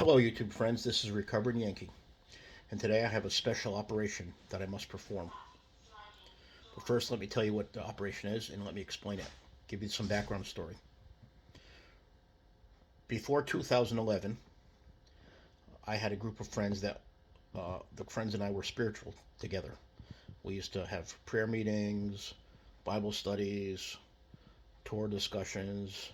Hello, YouTube friends. This is Recovering Yankee, and today I have a special operation that I must perform. But first, let me tell you what the operation is and let me explain it. Give you some background story. Before 2011, I had a group of friends that the friends and I were spiritual together. We used to have prayer meetings, Bible studies, Torah discussions,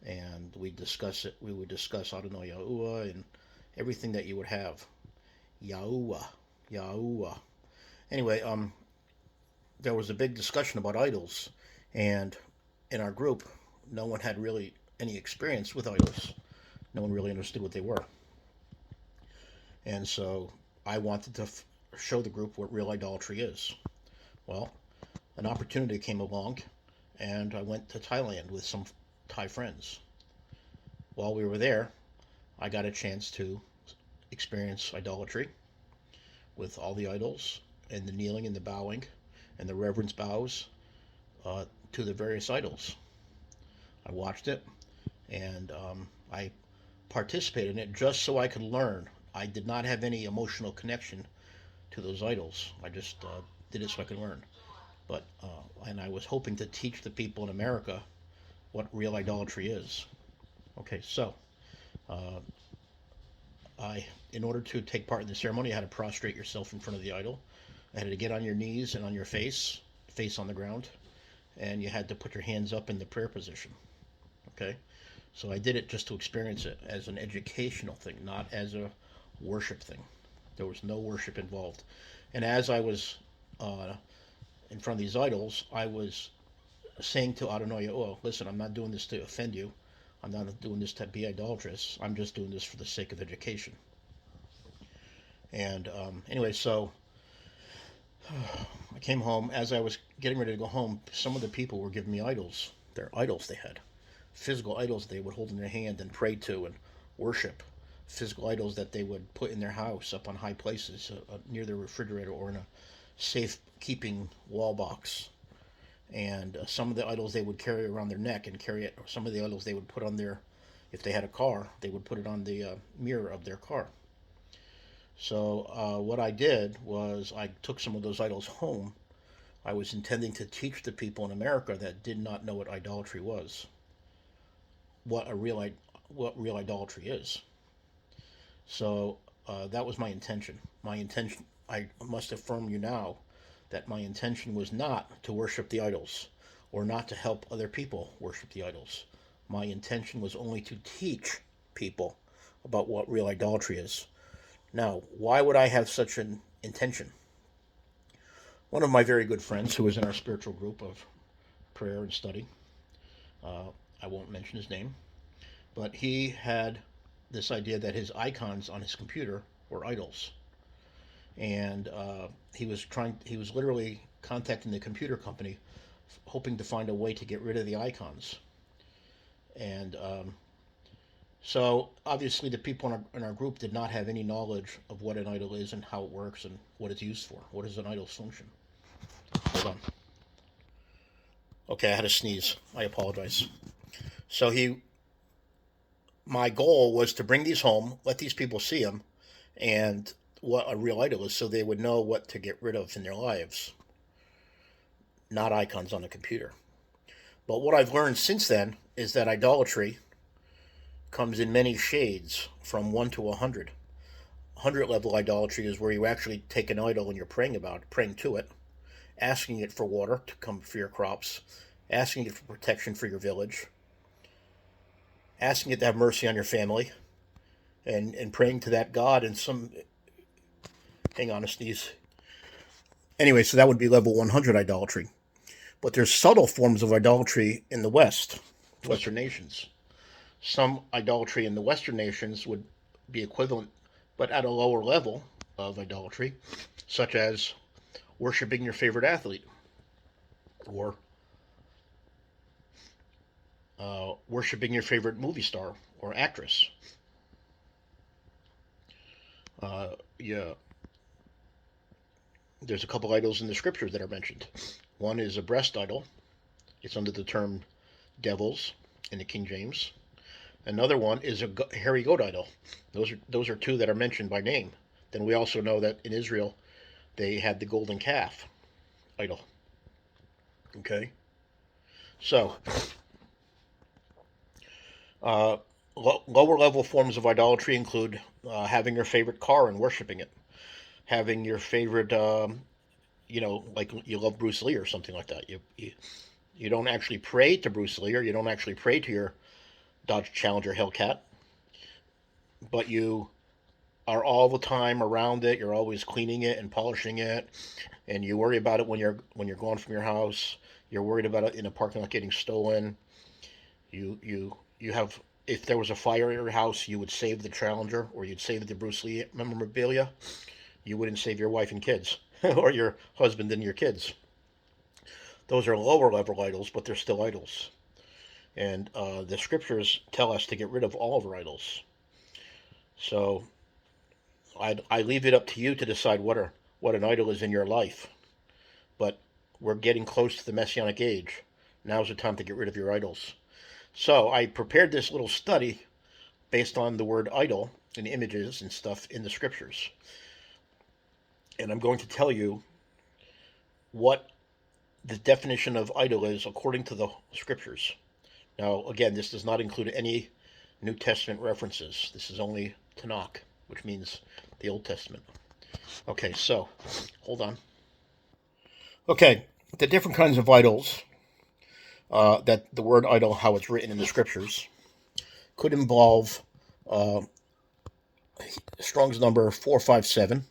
and we discuss it. We would discuss Adonai Yahuwah and everything that you would have. Yahuwah, Yahuwah. Anyway, there was a big discussion about idols, and in our group, no one had really any experience with idols. No one really understood what they were, and so I wanted to show the group what real idolatry is. Well, an opportunity came along, and I went to Thailand with some Thai friends. While we were there, I got a chance to experience idolatry with all the idols and the kneeling and the bowing and the reverence bows to the various idols. I watched it and I participated in it just so I could learn. I did not have any emotional connection to those idols. I just did it so I could learn. But and I was hoping to teach the people in America what real idolatry is. Okay, so uh, in order to take part in the ceremony, you had to prostrate yourself in front of the idol. You had to get on your knees and on your face on the ground, and you had to put your hands up in the prayer position. Okay, so I did it just to experience it as an educational thing, not as a worship thing. There was no worship involved, and as I was in front of these idols, I was saying to Adonai, "Oh, listen, I'm not doing this to offend you. I'm not doing this to be idolatrous. I'm just doing this for the sake of education." And anyway, so I came home. As I was getting ready to go home, some of the people were giving me idols. They're idols they had. Physical idols they would hold in their hand and pray to and worship. Physical idols that they would put in their house up on high places near their refrigerator or in a safe keeping wall box. And some of the idols they would carry around their neck and carry it. Or some of the idols they would put on their, if they had a car, they would put it on the mirror of their car. So what I did was I took some of those idols home. I was intending to teach the people in America that did not know what idolatry was, what a real what real idolatry is. So that was my intention. My intention, I must affirm you now, that my intention was not to worship the idols or not to help other people worship the idols. My intention was only to teach people about what real idolatry is. Now, why would I have such an intention? One of my very good friends, who was in our spiritual group of prayer and study, uh, I won't mention his name, but he had this idea that his icons on his computer were idols, and he was literally contacting the computer company, hoping to find a way to get rid of the icons, and so obviously the people in our group did not have any knowledge of what an idol is and how it works and what it's used for. What is an idol's function? Hold on. Okay, I had to sneeze. I apologize. So my goal was to bring these home, let these people see them, and what a real idol is, so they would know what to get rid of in their lives, not icons on the computer. But what I've learned since then is that idolatry comes in many shades, from 1 to 100. 100 level idolatry is where you actually take an idol and you're praying to it, asking it for water to come for your crops, asking it for protection for your village, asking it to have mercy on your family, and praying to that God in some. Hang on a sneeze. Anyway, so that would be level 100 idolatry. But there's subtle forms of idolatry in the Western nations. Some idolatry in the Western nations would be equivalent, but at a lower level of idolatry, such as worshiping your favorite athlete or worshiping your favorite movie star or actress. Yeah, there's a couple idols in the scriptures that are mentioned. One is a breast idol. It's under the term devils in the King James. Another one is a hairy goat idol. Those are two that are mentioned by name. Then we also know that in Israel they had the golden calf idol. Okay, so uh, lower level forms of idolatry include having your favorite car and worshiping it, having your favorite, like you love Bruce Lee or something like that. You don't actually pray to Bruce Lee, or you don't actually pray to your Dodge Challenger Hellcat, but you are all the time around it. You're always cleaning it and polishing it, and you worry about it when you're going from your house. You're worried about it in a parking lot getting stolen. You have, if there was a fire in your house, you would save the Challenger, or you'd save the Bruce Lee memorabilia. You wouldn't save your wife and kids, or your husband and your kids. Those are lower level idols, but they're still idols. And the scriptures tell us to get rid of all of our idols. So I leave it up to you to decide what an idol is in your life. But we're getting close to the Messianic age. Now's the time to get rid of your idols. So I prepared this little study based on the word idol and images and stuff in the scriptures. And I'm going to tell you what the definition of idol is according to the scriptures. Now, again, this does not include any New Testament references. This is only Tanakh, which means the Old Testament. Okay, so hold on. Okay, the different kinds of idols, that the word idol, how it's written in the scriptures, could involve Strong's number 457,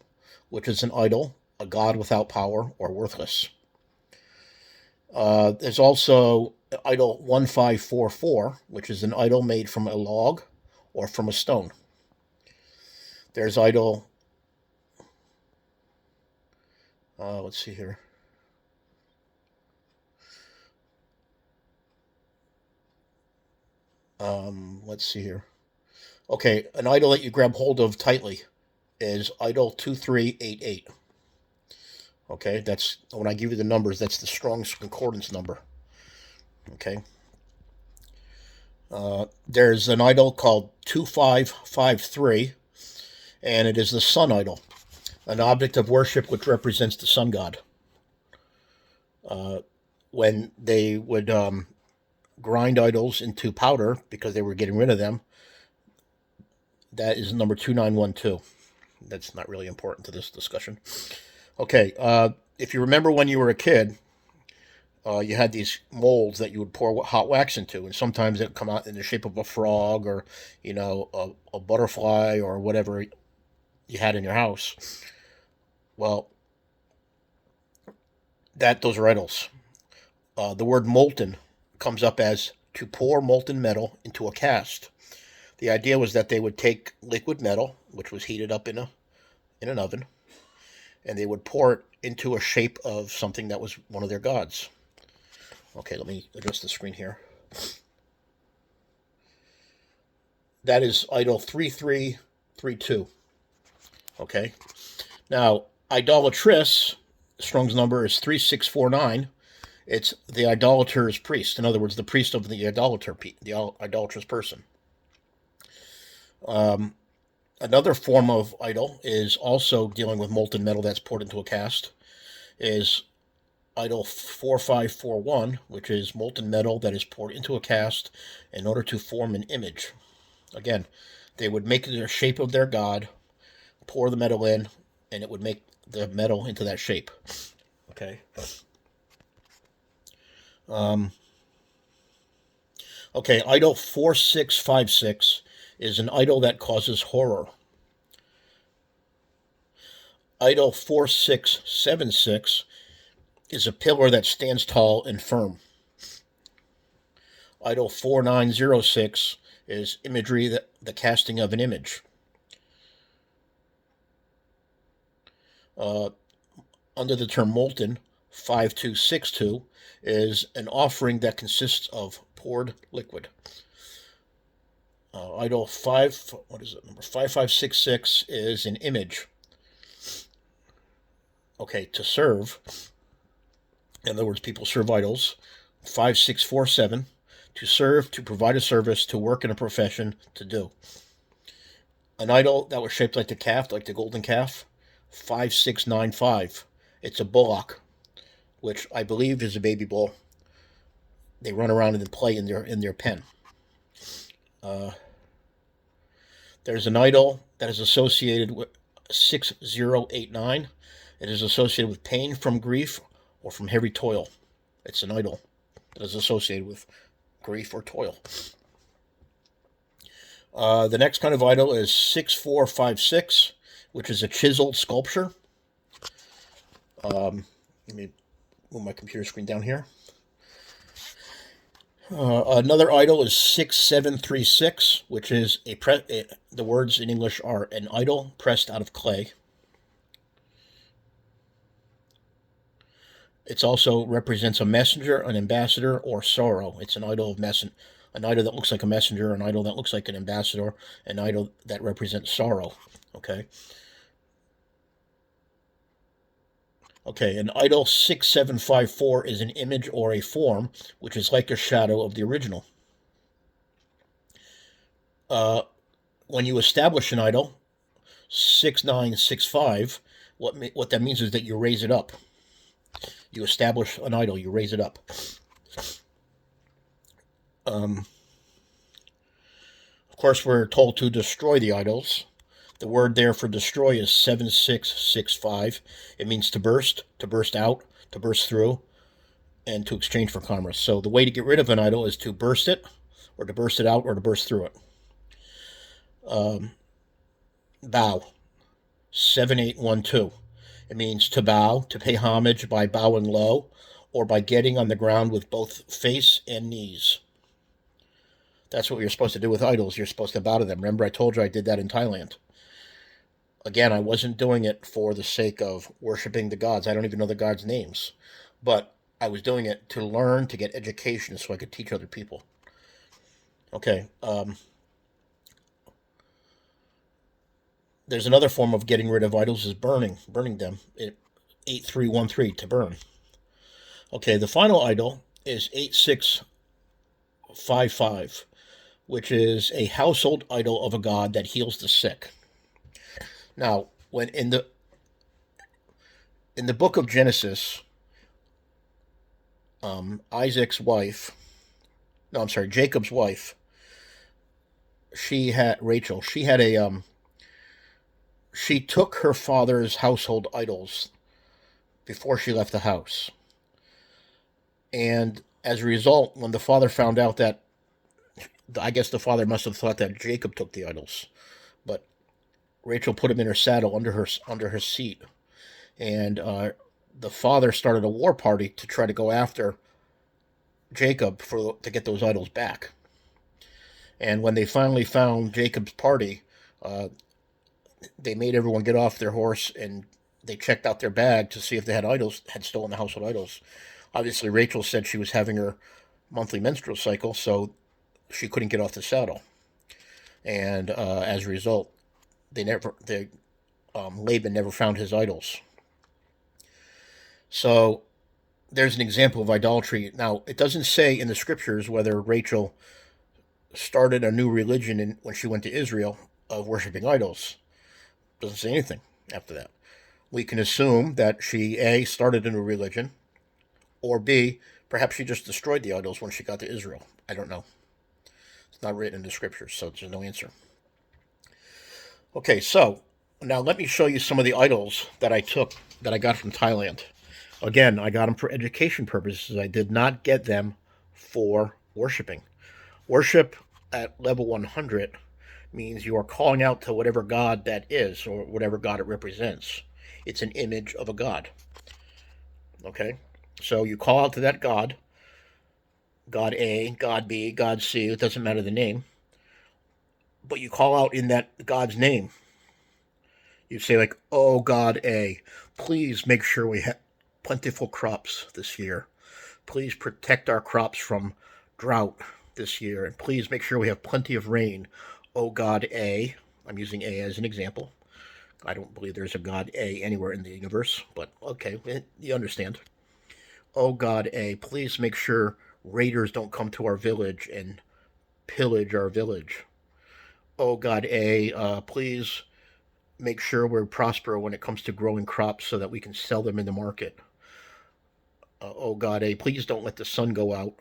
which is an idol, a god without power or worthless. There's also idol 1544, which is an idol made from a log or from a stone. There's idol, let's see here. Let's see here. Okay, an idol that you grab hold of tightly is idol 2388. Okay, that's when I give you the numbers, that's the Strong's Concordance number. Okay. There's an idol called 2553, and it is the sun idol, an object of worship which represents the sun god. When they would grind idols into powder because they were getting rid of them, that is number 2912. That's not really important to this discussion. Okay, if you remember when you were a kid, you had these molds that you would pour hot wax into, and sometimes it would come out in the shape of a frog, or a butterfly, or whatever you had in your house. Well, those are idols. The word molten comes up as to pour molten metal into a cast. The idea was that they would take liquid metal, which was heated up in an oven, and they would pour it into a shape of something that was one of their gods. Okay, let me adjust the screen here. That is idol 3332. Okay. Now, idolatress, Strong's number is 3649. It's the idolater's priest. In other words, the priest of the idolatrous person. Another form of idol is also dealing with molten metal that's poured into a cast, is idol 4541, which is molten metal that is poured into a cast in order to form an image. Again, they would make the shape of their god, pour the metal in, and it would make the metal into that shape. Okay. Okay, idol 4656 is an idol that causes horror. Idol 4676 is a pillar that stands tall and firm. Idol 4906 is imagery, the casting of an image. Under the term molten, 5262 is an offering that consists of poured liquid. Idol 5566 is an image. Okay, to serve. In other words, people serve idols. 5647, to serve, to provide a service, to work in a profession, to do. An idol that was shaped like the calf, like the golden calf, 5695. It's a bullock, which I believe is a baby bull. They run around and play in their pen. Uh, there's an idol that is associated with 6089. It is associated with pain from grief or from heavy toil. It's an idol that is associated with grief or toil. The next kind of idol is 6456, which is a chiseled sculpture. Let me move my computer screen down here. Another idol is 6736, which is the words in English are an idol pressed out of clay. It also represents a messenger, an ambassador, or sorrow. It's an idol of an idol that looks like a messenger, an idol that looks like an ambassador, an idol that represents sorrow. Okay. Okay, an idol 6754 is an image or a form which is like a shadow of the original. When you establish an idol, 6965, what that means is that you raise it up. You establish an idol, you raise it up. Of course, we're told to destroy the idols. The word there for destroy is 7665. It means to burst out, to burst through, and to exchange for commerce. So the way to get rid of an idol is to burst it, or to burst it out, or to burst through it. Bow, 7812. It means to bow, to pay homage by bowing low, or by getting on the ground with both face and knees. That's what you're supposed to do with idols. You're supposed to bow to them. Remember, I told you I did that in Thailand. Again, I wasn't doing it for the sake of worshiping the gods. I don't even know the gods' names. But I was doing it to learn, to get education, so I could teach other people. Okay. There's another form of getting rid of idols is burning them. 8313, to burn. Okay, the final idol is 8655, which is a household idol of a god that heals the sick. Now, when in the book of Genesis, Jacob's wife, Rachel. She took her father's household idols before she left the house, and as a result, when the father found out that, I guess the father must have thought that Jacob took the idols, but Rachel put him in her saddle under her seat, and the father started a war party to try to go after Jacob to get those idols back. And when they finally found Jacob's party, they made everyone get off their horse and they checked out their bag to see if they had stolen the household idols. Obviously, Rachel said she was having her monthly menstrual cycle, so she couldn't get off the saddle, and as a result, Laban never found his idols. So there's an example of idolatry. Now, it doesn't say in the scriptures whether Rachel started a new religion when she went to Israel of worshiping idols. It doesn't say anything after that. We can assume that she A, started a new religion, or B, perhaps she just destroyed the idols when she got to Israel. I don't know. It's not written in the scriptures, so there's no answer. Okay, so now let me show you some of the idols that I got from Thailand. Again, I got them for education purposes. I did not get them for worshiping. Worship at level 100 means you are calling out to whatever god that is, or whatever god it represents. It's an image of a god. Okay? So you call out to that god, God A, God B, God C, it doesn't matter the name, but you call out in that god's name. You say, like, oh, God A, please make sure we have plentiful crops this year. Please protect our crops from drought this year, and please make sure we have plenty of rain. Oh, God A. I'm using A as an example. I don't believe there's a God A anywhere in the universe, but okay, you understand. Oh, God A, please make sure raiders don't come to our village and pillage our village. Oh God, please make sure we're prosper when it comes to growing crops so that we can sell them in the market. Oh God, please don't let the sun go out.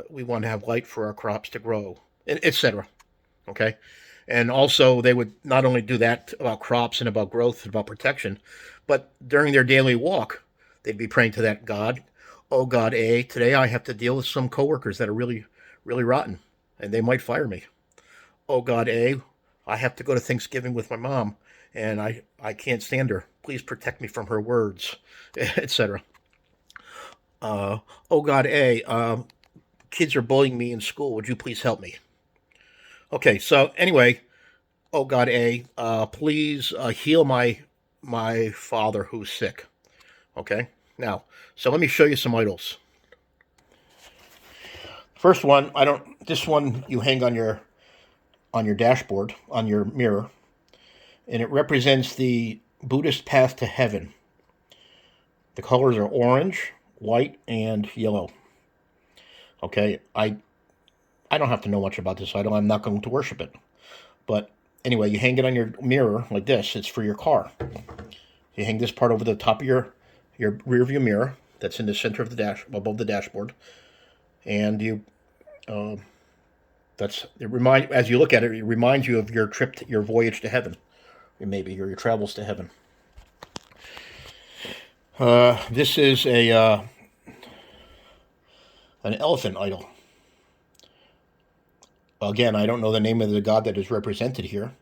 We want to have light for our crops to grow, etc. Okay, and also they would not only do that about crops and about growth and about protection, but during their daily walk, they'd be praying to that God. Oh God, today I have to deal with some coworkers that are really, really rotten, and they might fire me. Oh God, I have to go to Thanksgiving with my mom, and I can't stand her. Please protect me from her words, etc. Uh, oh God, kids are bullying me in school. Would you please help me? Okay, so anyway, oh God, please heal my father who's sick. Okay, now, so let me show you some idols. First one, I don't. This one you hang on your dashboard on your mirror, and it represents the Buddhist path to heaven. The colors are orange, white, and yellow. Okay, I don't have to know much about this idol. I'm not going to worship it. But anyway, you hang it on your mirror like this. It's for your car. You hang this part over the top of your rear view mirror that's in the center of the dash above the dashboard, and you as you look at it, it reminds you of your trip, your voyage to heaven, maybe your travels to heaven. This is a an elephant idol. Again, I don't know the name of the god that is represented here.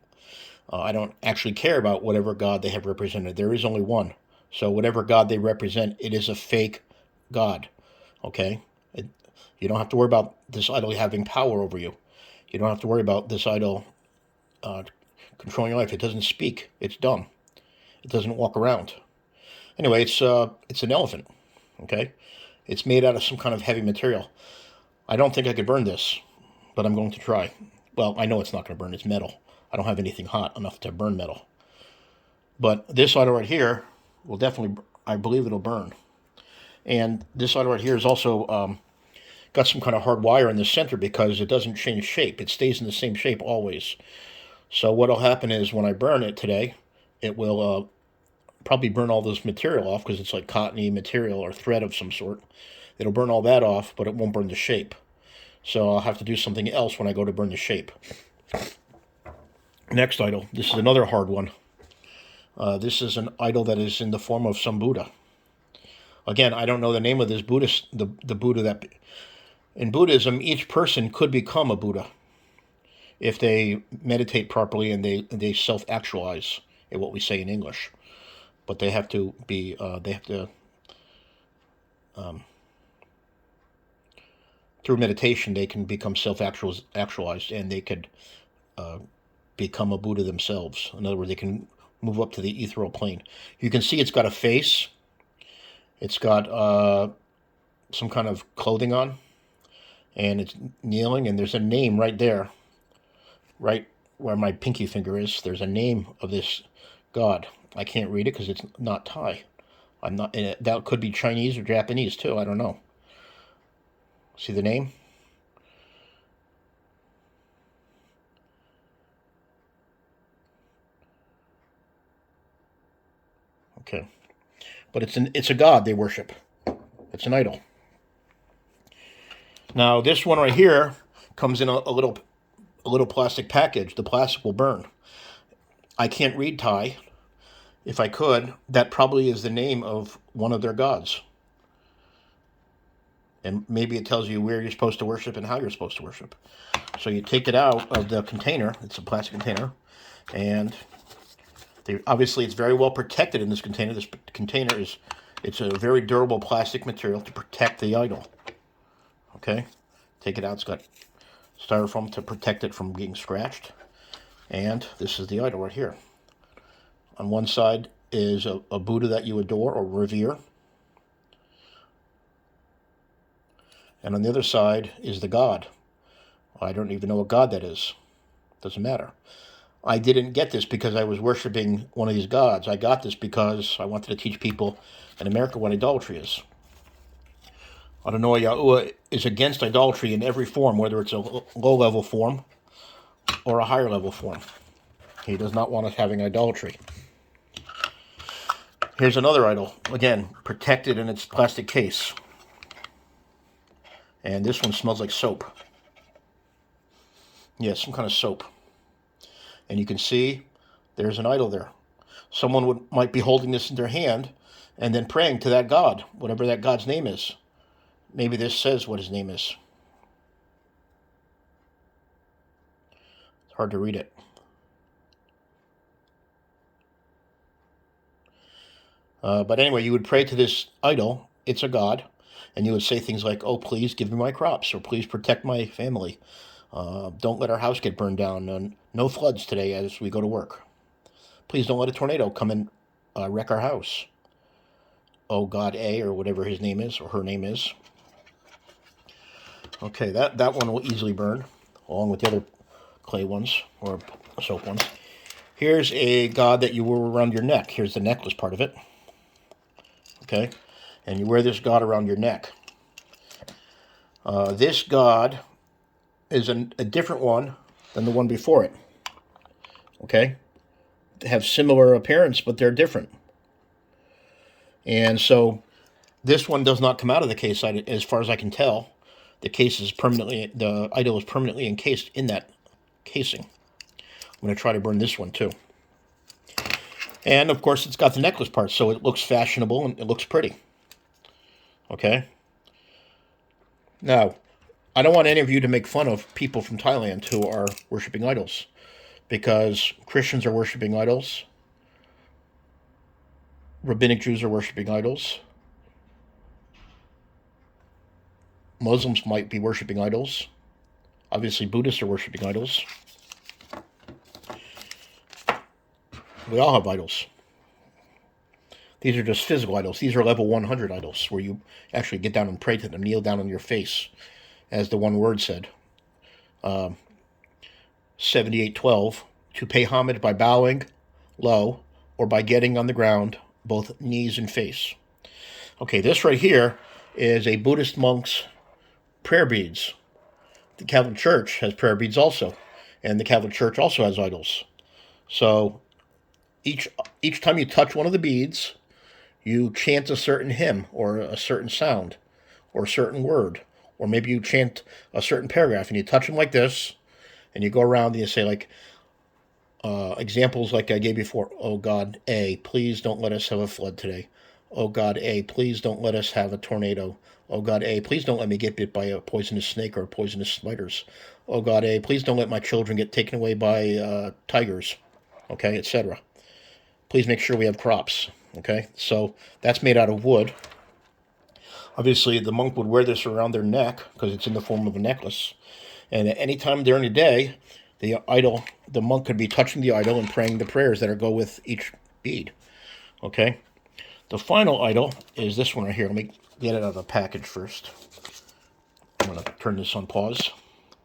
I don't actually care about whatever god they have represented. There is only one. So whatever god they represent, it is a fake god. Okay? You don't have to worry about this idol having power over you. You don't have to worry about this idol controlling your life. It doesn't speak. It's dumb. It doesn't walk around. Anyway, it's an elephant. Okay? It's made out of some kind of heavy material. I don't think I could burn this, but I'm going to try. Well, I know it's not going to burn. It's metal. I don't have anything hot enough to burn metal. But this idol right here will definitely, I believe it'll burn. And this idol right here is also got some kind of hard wire in the center because it doesn't change shape. It stays in the same shape always. So what will happen is when I burn it today, it will probably burn all this material off because it's like cottony material or thread of some sort. It'll burn all that off, but it won't burn the shape. So I'll have to do something else when I go to burn the shape. Next idol. This is another hard one. This is an idol that is in the form of some Buddha. Again, I don't know the name of this Buddhist, the Buddha that... In Buddhism, each person could become a Buddha if they meditate properly and they self-actualize, in what we say in English. But they have to be, through meditation, they can become self-actualized and they could become a Buddha themselves. In other words, they can move up to the ethereal plane. You can see it's got a face. It's got some kind of clothing on. And it's kneeling, and there's a name right there. Right where my pinky finger is, there's a name of this god. I can't read it because it's not Thai. I'm not. That could be Chinese or Japanese too. I don't know. See the name? Okay, but it's a god they worship. It's an idol. Now this one right here comes in a little plastic package. The plastic will burn. I can't read Thai. If I could, that probably is the name of one of their gods. And maybe it tells you where you're supposed to worship and how you're supposed to worship. So you take it out of the container. It's a plastic container. And obviously it's very well protected in this container. This container it's a very durable plastic material to protect the idol. Okay? Take it out. It's got styrofoam to protect it from getting scratched. And this is the idol right here. On one side is a Buddha that you adore or revere. And on the other side is the god. I don't even know what god that is. Doesn't matter. I didn't get this because I was worshiping one of these gods. I got this because I wanted to teach people in America what idolatry is. Adonai Yahuwah is against idolatry in every form, whether it's a low-level form or a higher-level form. He does not want us having idolatry. Here's another idol, again, protected in its plastic case. And this one smells like soap. Yeah, some kind of soap. And you can see there's an idol there. Someone might be holding this in their hand and then praying to that God, whatever that God's name is. Maybe this says what his name is. It's hard to read it. But anyway, you would pray to this idol. It's a god. And you would say things like, oh, please give me my crops, or please protect my family. Don't let our house get burned down. No floods today as we go to work. Please don't let a tornado come and wreck our house. Oh, God A, or whatever his name is, or her name is. Okay, that one will easily burn, along with the other clay ones, or soap ones. Here's a god that you wear around your neck. Here's the necklace part of it. Okay, and you wear this god around your neck. This god is a different one than the one before it. Okay, they have similar appearance, but they're different. And so this one does not come out of the case, as far as I can tell. The idol is permanently encased in that casing. I'm going to try to burn this one too. And of course, it's got the necklace part, so it looks fashionable and it looks pretty. Okay? Now, I don't want any of you to make fun of people from Thailand who are worshiping idols, because Christians are worshiping idols. Rabbinic Jews are worshiping idols. Muslims might be worshiping idols. Obviously, Buddhists are worshiping idols. We all have idols. These are just physical idols. These are level 100 idols, where you actually get down and pray to them, kneel down on your face, as the one word said. 78:12, to pay homage by bowing low or by getting on the ground, both knees and face. Okay, this right here is a Buddhist monk's prayer beads. The Catholic Church has prayer beads also, and the Catholic Church also has idols. So each time you touch one of the beads, you chant a certain hymn or a certain sound or a certain word, or maybe you chant a certain paragraph, and you touch them like this, and you go around and you say, like, examples like I gave before. Oh God A, please don't let us have a flood today. Oh God A, please don't let us have a tornado. Oh God A, please don't let me get bit by a poisonous snake or poisonous spiders. Oh God A, please don't let my children get taken away by tigers. Okay, etc. Please make sure we have crops. Okay, so that's made out of wood. Obviously, the monk would wear this around their neck because it's in the form of a necklace. And at any time during the day, the monk could be touching the idol and praying the prayers that go with each bead. Okay, the final idol is this one right here. Let me get it out of the package first. I'm going to turn this on pause.